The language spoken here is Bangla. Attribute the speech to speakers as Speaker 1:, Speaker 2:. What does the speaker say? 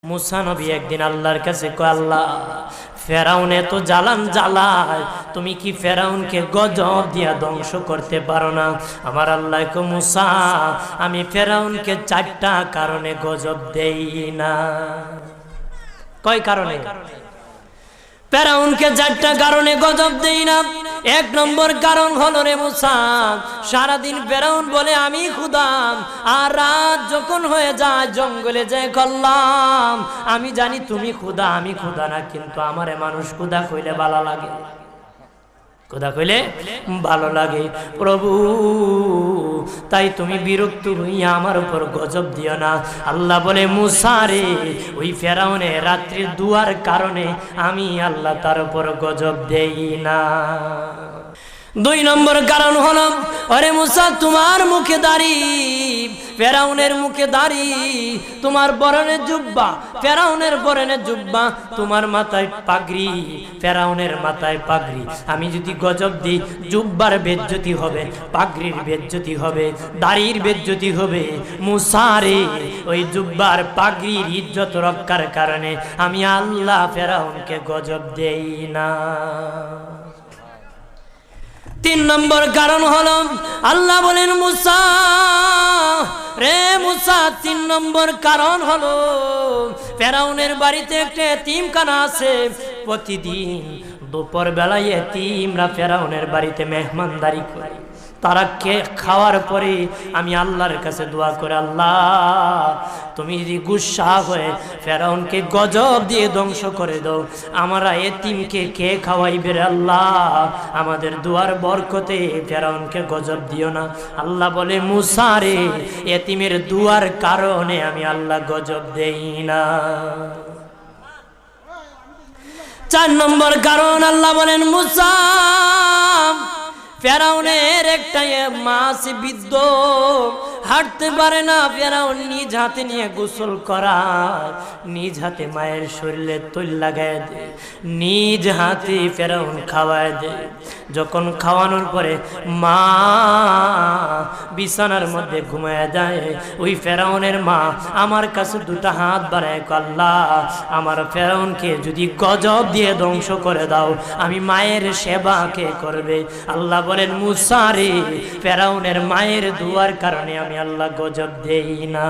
Speaker 1: মুসা নবী একদিন আল্লাহর কাছে কয়, আল্লাহ ফেরাউন এত জ্বালান জ্বালায়, তুমি কি ফেরাউনকে গজব দিয়া ধ্বংস করতে পারো না? আমার আল্লাহ কয়, মুসা আমি ফেরাউনকে 4টা কারণে গজব দেই না। কয় কারণে? ফেরাউনকে 4টা কারণে গজব দেই না। 1 নম্বর কারণ হলো, রে মুসা, সারাদিন ফেরাউন বলে আমি খোদা, আর রাত যখন হয়ে যায় জঙ্গলে যায় করলাম আমি জানি তুমি খোদা, আমি খোদা না, কিন্তু আমারে মানুষ খোদা কইলে ভালো লাগে, খোদা কইলে ভালো লাগে। প্রভু তাই তুমি বিরক্ত হইয়া আমার উপর গজব দিও না। আল্লাহ বলে, মুসা রে, ওই ফেরাউনের রাত্রির দুয়ার কারণে আমি আল্লাহ তার উপর গজব দেই না। 2 নম্বর কারণ হলো, আরে মুসা তোমার মুখে দাড়ি, ফেরাউনের মুখে দাড়ি, তোমার বরণের জুব্বা, ফেরাউনের বরণের জুব্বা, তোমার মাথায় পাগড়ি, ফেরাউনের মাথায় পাগড়ি। আমি যদি গজব দিই, জুব্বার বেজ্জতি হবে, পাগড়ির বেজ্জতি হবে, দাড়ির বেজ্জতি হবে। মুসা রে, ওই জুব্বার পাগড়ির ইজ্জত রক্ষার কারণে আমি আল্লাহ ফেরাউনকে গজব দেই না। 3 নম্বর কারণ হলো, আল্লাহ বলেন, মুসা রে মুসা, 3 নম্বর কারণ হলো, ফেরাউনের বাড়িতে একটা এতিমখানা আছে। প্রতিদিন দুপুর বেলায় এতিমরা ফেরাউনের বাড়িতে মেহমানদারি করে। তারা খাওয়ার পরে আমি আল্লাহর কাছে দোয়া করে, আল্লাহ তুমি যদি গুসা হয়ে ফেরাউনকে গজব দিয়ে ধ্বংস করে দাও, আমরা এতিমকে কে খাওয়াইবে রে আল্লাহ, আমাদের দোয়ার বরকতে ফেরাউনকে গজব দিও না। আল্লাহ বলে, মুসা রে, এতিমের দোয়ার কারণে আমি আল্লাহ গজব দেই না। 4 নম্বর কারণ, আল্লাহ বলেন, মুসা ফেরাউনের একটা মাছ বিদ্ধ, হাঁটতে পারে না। ফেরাউন নিজ হাতে নিয়ে গোসল করায়, নিজ হাতে মায়ের শরীরে তৈল লাগায় দেয়, নিজ হাতে ফেরাউন খাওয়ায় দেয়। যখন খাওয়ানোর পরে মা বিছানার মধ্যে ঘুমায় যায়, ওই ফেরাউনের মা আমার কাছে 2টা হাত বাড়ায়, আল্লাহ আমার ফেরাউনকে যদি গজব দিয়ে ধ্বংস করে দাও, আমি মায়ের সেবা কে করবে? আল্লাহ বলেন, মুসা রে, ফেরাউনের মায়ের দুয়ার কারণে আমি আল্লাহ গজব দেই না।